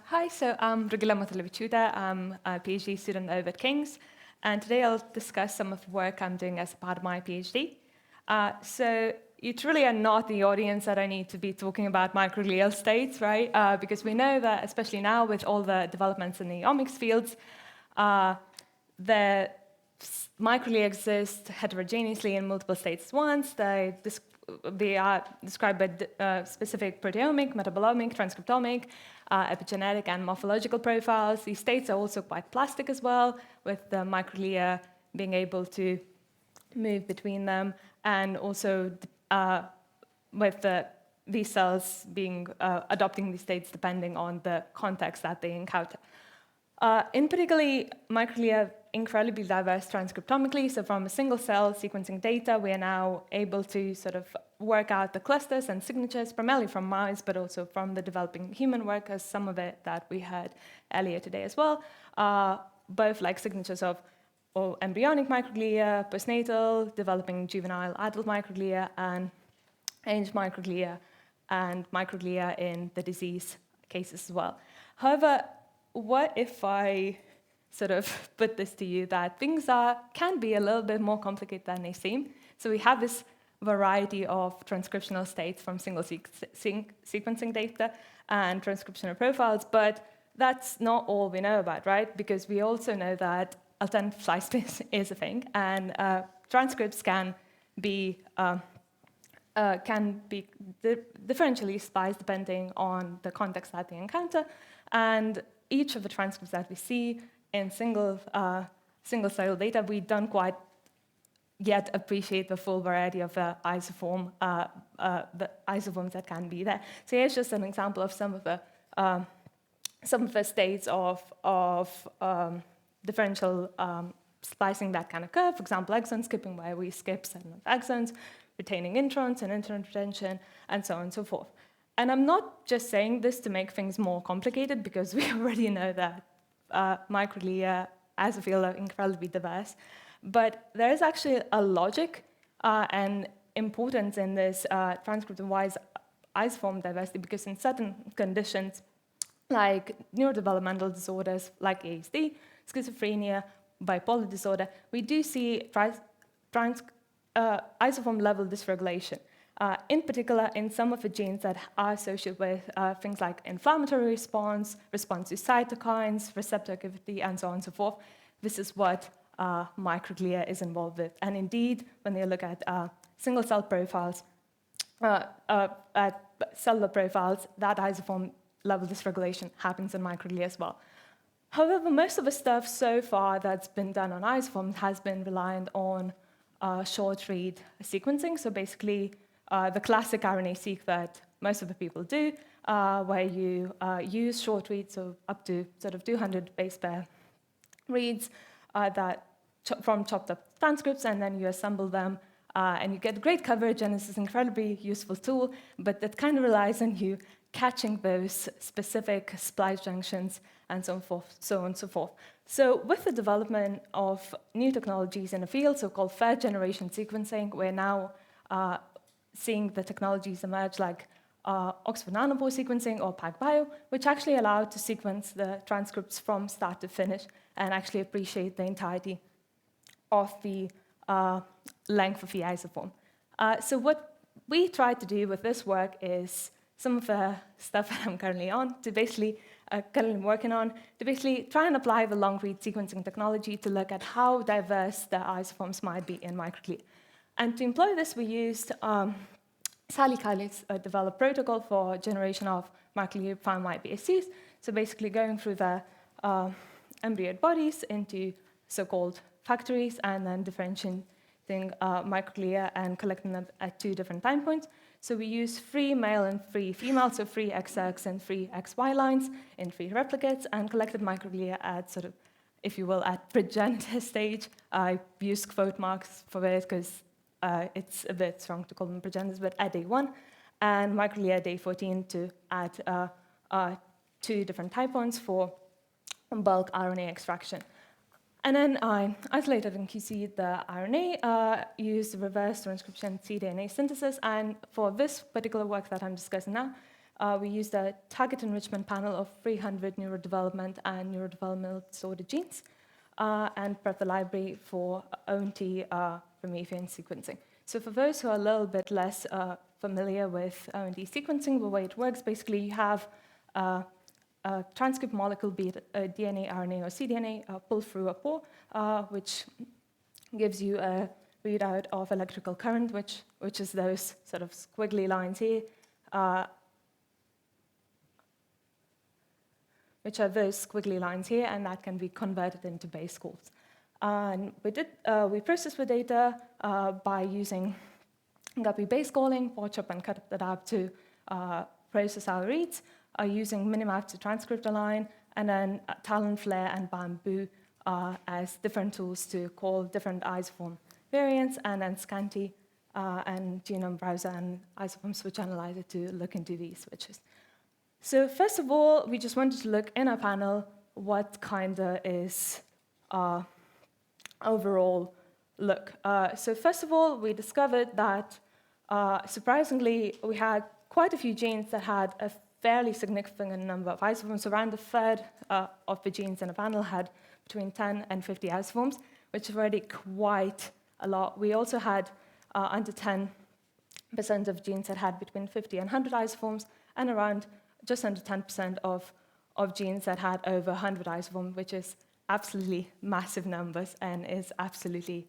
Hi, so I'm Rugile Matuleviciute. I'm a PhD student over at King's, and today I'll discuss some of the work I'm doing as a part of my PhD. So you truly are not the audience that I need to be talking about microglial states, right? Because we know that, especially now with all the developments in the omics fields, the microglia exist heterogeneously in multiple states at once. They are described by specific proteomic, metabolomic, transcriptomic, epigenetic, and morphological profiles. These states are also quite plastic as well, with the microglia being able to move between them, and also with these cells being adopting these states depending on the context that they encounter. In particular, microglia are incredibly diverse transcriptomically, so from a single cell sequencing data, we are now able to sort of work out the clusters and signatures, primarily from mice, but also from the developing human work, as some of it that we heard earlier today as well, both like signatures of embryonic microglia, postnatal, developing juvenile adult microglia, and aged microglia, and microglia in the disease cases as well. However, what if I sort of put this to you that things can be a little bit more complicated than they seem? So we have this variety of transcriptional states from single sequencing data and transcriptional profiles, but that's not all we know about, right? Because we also know that alternative splice space is a thing, and transcripts can be differentially spliced depending on the context that they encounter, and each of the transcripts that we see in single cell data, we don't quite yet appreciate the full variety of the isoforms that can be there. So here's just an example of some of the states of differential splicing that can occur. For example, exon skipping, where we skip certain exons, retaining introns and intron retention, and so on and so forth. And I'm not just saying this to make things more complicated, because we already know that microglia as a field are incredibly diverse. But there is actually a logic and importance in this transcript-wise isoform diversity, because in certain conditions, like neurodevelopmental disorders like ASD, schizophrenia, bipolar disorder, we do see isoform level dysregulation. In particular, in some of the genes that are associated with things like inflammatory response to cytokines, receptor activity, and so on and so forth. This is what microglia is involved with. And indeed, when they look at single cell profiles, at cellular profiles, that isoform level dysregulation happens in microglia as well. However, most of the stuff so far that's been done on isoforms has been reliant on short-read sequencing. So basically, the classic RNA-seq that most of the people do, where you use short reads, so up to sort of 200 base pair reads from chopped up transcripts, and then you assemble them, and you get great coverage, and this is an incredibly useful tool, but that kind of relies on you catching those specific splice junctions, and so on and so forth. So with the development of new technologies in the field, so-called third-generation sequencing, we're now seeing the technologies emerge like Oxford nanopore sequencing or PacBio, which actually allow to sequence the transcripts from start to finish and actually appreciate the entirety of the length of the isoform. So what we tried to do with this work is some of the stuff that I'm currently working on, to basically try and apply the long-read sequencing technology to look at how diverse the isoforms might be in microglia. And to employ this, we used Sally Kiley's developed protocol for generation of microglia-found iPSCs. So basically going through the embryoid bodies into so-called factories, and then differentiating microglia and collecting them at 2 different time points. So we use 3 male and 3 female, so 3 XX and 3 XY lines in 3 replicates, and collected microglia at sort of, if you will, at progenitor stage. I use quote marks for it because it's a bit strong to call them progenitors, but at day 1, and microglia at day 14 at 2 different time points for bulk RNA extraction. And then I isolated and QC'd the RNA, used reverse transcription cDNA synthesis, and for this particular work that I'm discussing now, we used a target enrichment panel of 300 neurodevelopment and neurodevelopmental disorder genes, and prep the library for ONT Promethean sequencing. So for those who are a little bit less familiar with ONT sequencing, the way it works, basically you have a transcript molecule, be it a DNA, RNA, or cDNA, pulled through a pore, which gives you a readout of electrical current, which is those sort of squiggly lines here, which are those squiggly lines here, and that can be converted into base calls. And we processed the data by using Guppy base calling, watch up and cut up the DAB to process our reads, using Minimap to transcript align, and then Talon, Flare, and Bamboo as different tools to call different isoform variants, and then Scanty and Genome Browser and isoform switch analyzer to look into these switches. So first of all, we just wanted to look in our panel what kind of is our overall look. So first of all, we discovered that, surprisingly, we had quite a few genes that had a fairly significant number of isoforms. Around a third of the genes in a panel had between 10 and 50 isoforms, which is already quite a lot. We also had under 10% of genes that had between 50 and 100 isoforms, and around just under 10% of genes that had over 100 isoforms, which is absolutely massive numbers and is absolutely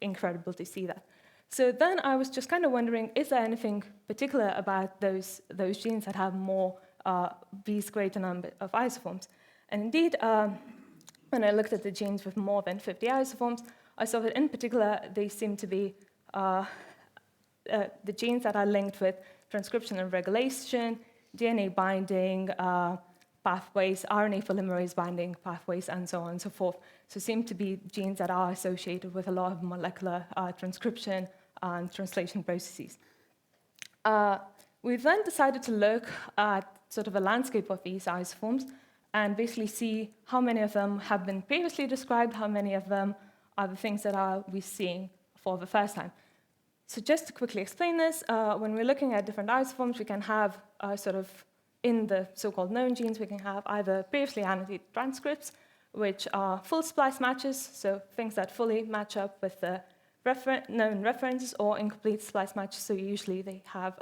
incredible to see that. So then I was just kind of wondering, is there anything particular about those genes that have more, these greater number of isoforms? And indeed, when I looked at the genes with more than 50 isoforms, I saw that in particular, they seem to be the genes that are linked with transcription and regulation, DNA binding pathways, RNA polymerase binding pathways, and so on and so forth. So seem to be genes that are associated with a lot of molecular transcription and translation processes. We then decided to look at sort of a landscape of these isoforms and basically see how many of them have been previously described, how many of them are the things that we're seeing for the first time. So just to quickly explain this, when we're looking at different isoforms, we can have sort of in the so-called known genes, we can have either previously annotated transcripts, which are full splice matches, so things that fully match up with the known reference, or incomplete splice matches, so usually they have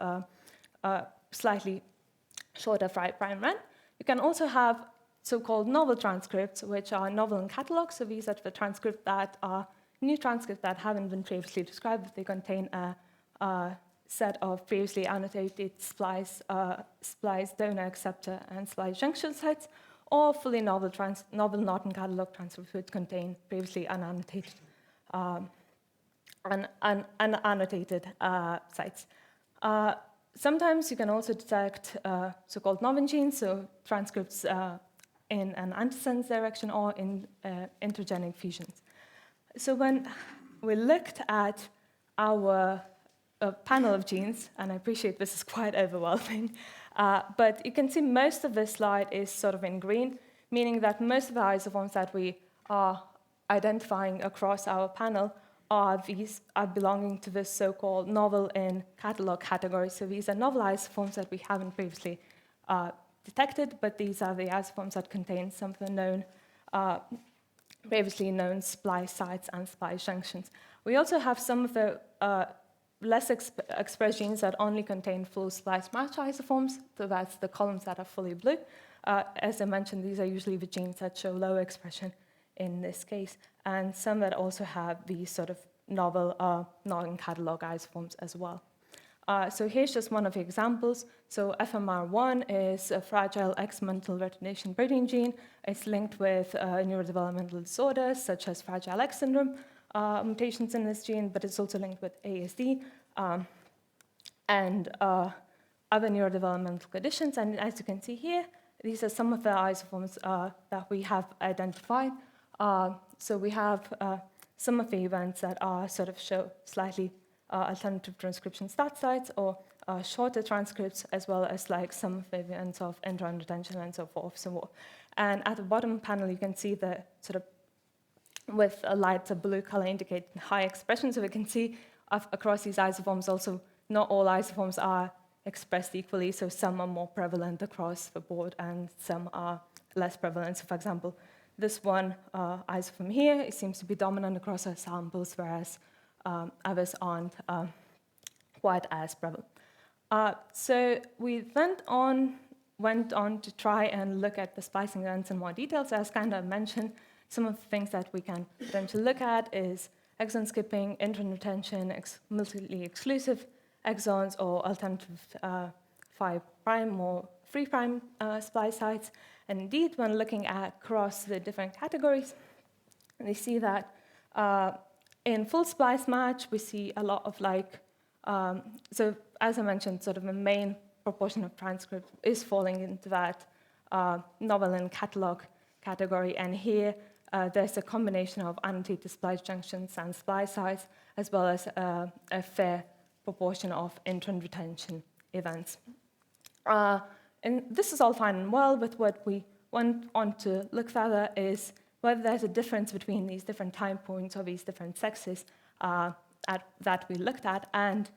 a slightly shorter prime run. You can also have so-called novel transcripts, which are novel in catalog, so these are the transcripts that are new transcripts that haven't been previously described, but they contain a set of previously annotated splice donor acceptor and splice junction sites, or fully novel not in catalog transcripts which contain previously unannotated unannotated sites. Sometimes you can also detect so-called novel genes, so transcripts in an antisense direction or in intergenic fusions. So when we looked at our panel of genes, and I appreciate this is quite overwhelming, but you can see most of this slide is sort of in green, meaning that most of the isoforms that we are identifying across our panel are belonging to this so-called novel in catalog category. So these are novel isoforms that we haven't previously detected, but these are the isoforms that contain some of the known, previously known splice sites and splice junctions. We also have some of the less expressed genes that only contain full splice match isoforms, so that's the columns that are fully blue. As I mentioned, these are usually the genes that show low expression in this case, and some that also have these sort of novel non-catalog isoforms as well. So here's just one of the examples. So FMR1 is a fragile X mental retardation protein gene. It's linked with neurodevelopmental disorders such as Fragile X syndrome, mutations in this gene, but it's also linked with ASD and other neurodevelopmental conditions. And as you can see here, these are some of the isoforms that we have identified. So we have some of the events that are sort of show slightly alternative transcription start sites or shorter transcripts, as well as like some of the events of intron retention and so forth. And at the bottom panel, you can see the sort of with a lighter blue color indicating high expression. So we can see across these isoforms also, not all isoforms are expressed equally, so some are more prevalent across the board and some are less prevalent. So for example, this one isoform here, it seems to be dominant across our samples, whereas others aren't quite as prevalent. So we went on to try and look at the splicing events in more detail. So as kind of mentioned, some of the things that we can potentially look at is exon skipping, intron retention, mutually exclusive exons, or alternative 5' or 3' splice sites. And indeed, when looking at across the different categories, we see that in full splice match, we see a lot of so as I mentioned, sort of the main proportion of transcript is falling into that novel and catalog category. And here, there's a combination of annotated splice junctions and splice sites, as well as a fair proportion of intron retention events. And this is all fine and well, but what we want on to look further is whether there's a difference between these different time points or these different sexes that we looked at. And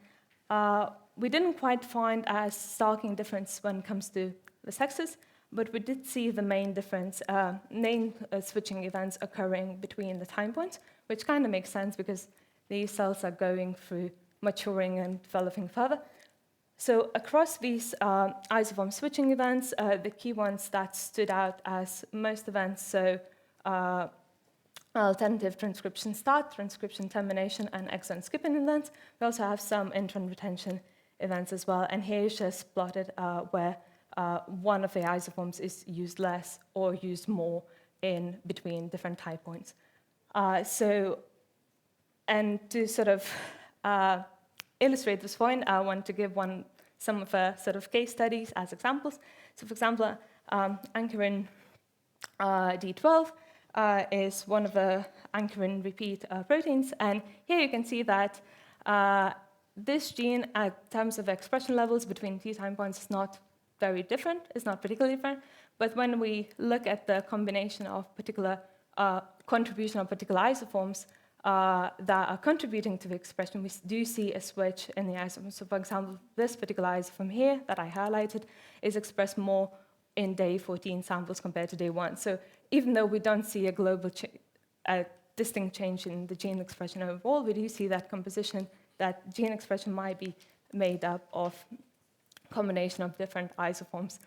we didn't quite find a starking difference when it comes to the sexes, but we did see the main difference, name switching events occurring between the time points, which kind of makes sense because these cells are going through maturing and developing further. So across these isoform switching events, the key ones that stood out as most events, so alternative transcription start, transcription termination, and exon skipping events. We also have some intron retention events as well, and here is just plotted where one of the isoforms is used less or used more in between different time points. And to sort of illustrate this point, I want to give some of the sort of case studies as examples. So for example, ankyrin D12 is one of the ankyrin repeat proteins, and here you can see that this gene, in terms of expression levels between two time points, is not very different, it's not particularly different, but when we look at the combination of particular contribution of particular isoforms that are contributing to the expression, we do see a switch in the isoforms. So for example, this particular isoform here that I highlighted is expressed more in day 14 samples compared to day 1. So even though we don't see a global distinct change in the gene expression overall, we do see that composition, that gene expression might be made up of a combination of different isoforms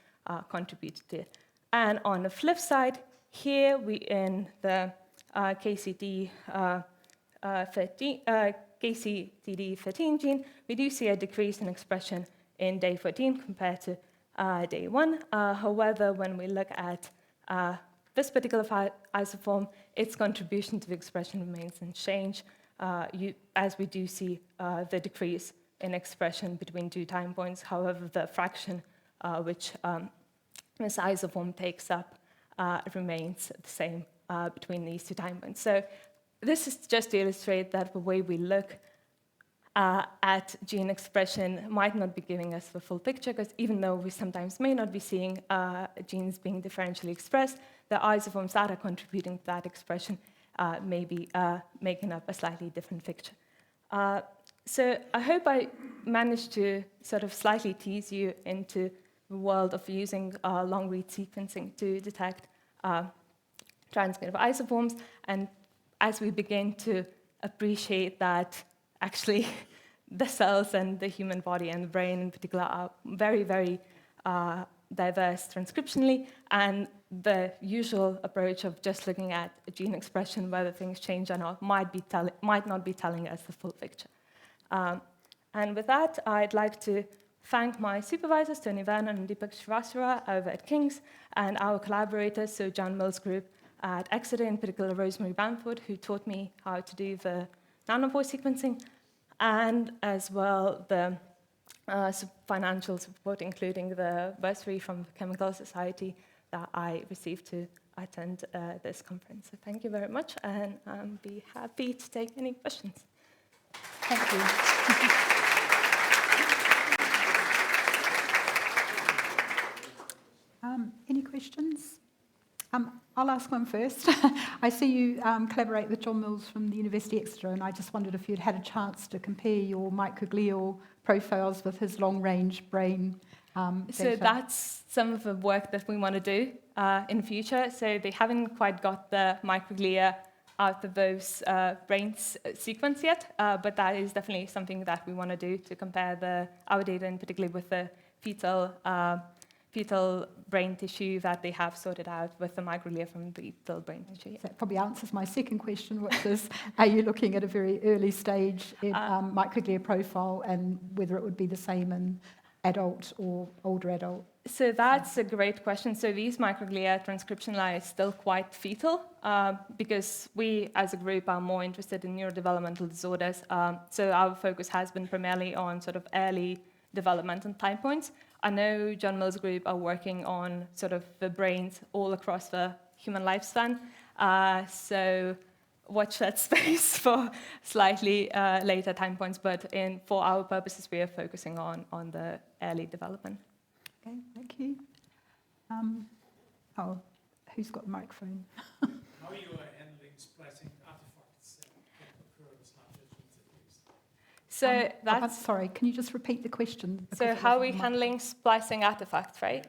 contributed to it. And on the flip side, here we in the KCTD13 gene, we do see a decrease in expression in day 14 compared to day 1. However, when we look at this particular isoform, its contribution to the expression remains unchanged, as we do see the decrease in expression between two time points. However, the fraction which this isoform takes up remains the same between these two time points. So this is just to illustrate that the way we look at gene expression might not be giving us the full picture, because even though we sometimes may not be seeing genes being differentially expressed, the isoforms that are contributing to that expression may be making up a slightly different picture. So I hope I managed to sort of slightly tease you into the world of using long-read sequencing to detect transcript isoforms, and as we begin to appreciate that actually the cells and the human body and the brain in particular are very, very diverse transcriptionally, and the usual approach of just looking at gene expression, whether things change or not, might not be telling us the full picture. And with that, I'd like to thank my supervisors, Tony Vernon and Deepak Shrivastava over at King's, and our collaborators, so John Mill's group at Exeter, in particular Rosemary Bamford, who taught me how to do the nanopore sequencing, and as well the financial support, including the bursary from the Chemical Society that I received to attend this conference. So thank you very much, and I'll be happy to take any questions. Thank you. Any questions? I'll ask one first. I see you collaborate with John Mills from the University of Exeter, and I just wondered if you'd had a chance to compare your microglial profiles with his long-range brain So data. that's some of the work that we want to do in the future. So they haven't quite got the microglia out of those brain sequence yet, but that is definitely something that we want to do to compare our data, and particularly with the fetal brain tissue that they have sorted out with the microglia from the fetal brain tissue. Yeah. That probably answers my second question, which is, are you looking at a very early stage in microglia profile, and whether it would be the same in adult or older adult? So that's a great question. So these microglia transcription are still quite fetal because we, as a group, are more interested in neurodevelopmental disorders. So our focus has been primarily on sort of early developmental time points. I know John Mills' group are working on sort of the brains all across the human lifespan. So watch that space for slightly later time points, but for our purposes, we are focusing on the early development. Okay, thank you. Who's got the microphone? How are you handling splicing artifacts that occur with large genes at least? So that's... sorry, can you just repeat the question? So how are we handling splicing artifacts, right?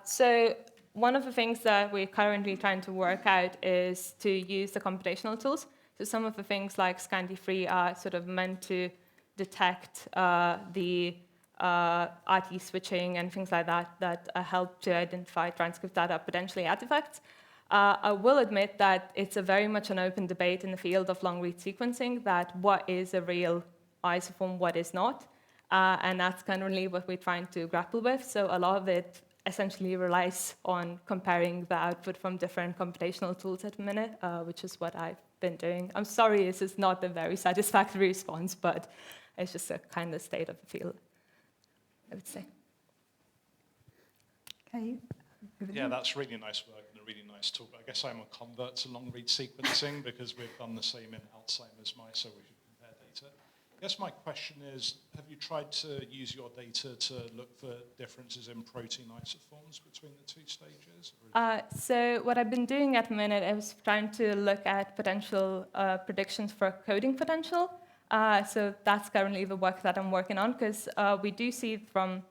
So one of the things that we're currently trying to work out is to use the computational tools. So some of the things like SCAND3 are sort of meant to detect the RT switching and things like that help to identify transcripts that are potentially artifacts. I will admit that it's a very much an open debate in the field of long-read sequencing, that what is a real isoform, what is not. And that's currently what we're trying to grapple with. So a lot of it essentially relies on comparing the output from different computational tools at the minute, which is what I've been doing. I'm sorry, this is not a very satisfactory response, but it's just a kind of state of the field, I would say. Okay. Yeah, that's really nice work and a really nice talk. I guess I'm a convert to long-read sequencing because we've done the same in Alzheimer's mice, so we should compare data. I guess my question is, have you tried to use your data to look for differences in protein isoforms between the two stages? So what I've been doing at the minute is trying to look at potential predictions for coding potential. So that's currently the work that I'm working on, because we do see from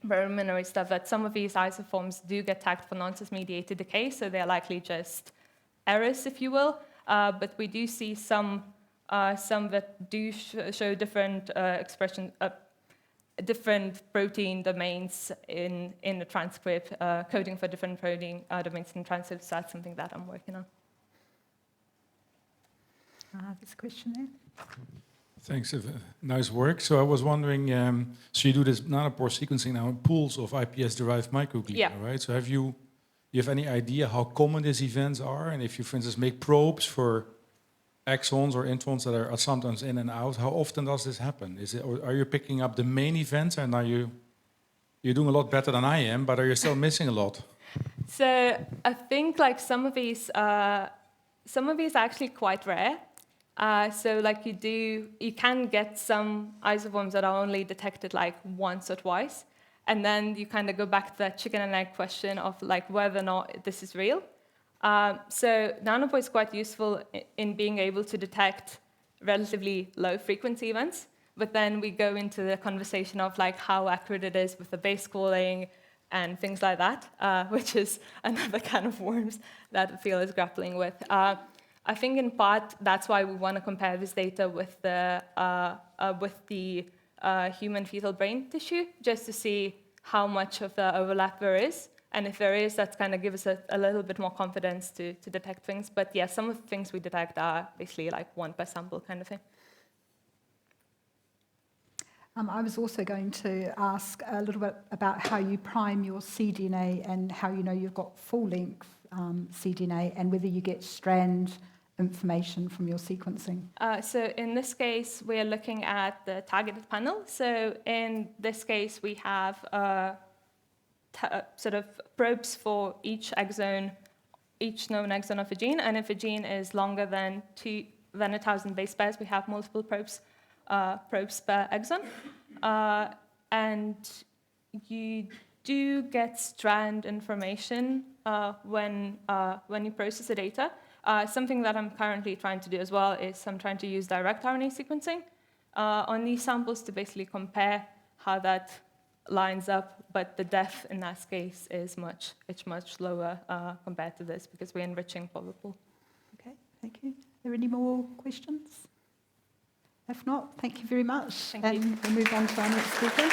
preliminary stuff that some of these isoforms do get tagged for nonsense-mediated decay, so they're likely just errors, if you will. But we do see some that do show different expression, different protein domains in the transcript, coding for different protein domains in transcripts. So that's something that I'm working on. There's a question there. Thanks, nice work. So I was wondering, so you do this nanopore sequencing now in pools of iPS-derived microglia, yeah. Right? So do you have any idea how common these events are? And if you, for instance, make probes for exons or introns that are sometimes in and out, how often does this happen? Or are you picking up the main events, and you're doing a lot better than I am, but are you still missing a lot? So I think like some of these are actually quite rare. So like you can get some isoforms that are only detected like once or twice, and then you kind of go back to that chicken and egg question of like whether or not this is real. So nanopore is quite useful in being able to detect relatively low frequency events, but then we go into the conversation of like how accurate it is with the base calling and things like that, which is another kind of worms that the field is grappling with. I think in part that's why we want to compare this data with the human fetal brain tissue, just to see how much of the overlap there is. And if there is, that's kind of gives us a little bit more confidence to detect things. But yeah, some of the things we detect are basically like one per sample kind of thing. I was also going to ask a little bit about how you prime your cDNA and how you know you've got full-length cDNA, and whether you get strand information from your sequencing. So in this case, we're looking at the targeted panel. So in this case, we have sort of probes for each exon, each known exon of a gene. And if a gene is longer than 1,000 base pairs, we have multiple probes per exon. And you do get strand information when you process the data. Something that I'm currently trying to do as well is I'm trying to use direct RNA sequencing on these samples to basically compare how that lines up, but the depth in that case is much lower compared to this because we're enriching probable. Okay, thank you. Are there any more questions? If not, thank you very much. Thank you. And we'll move on to our next speaker.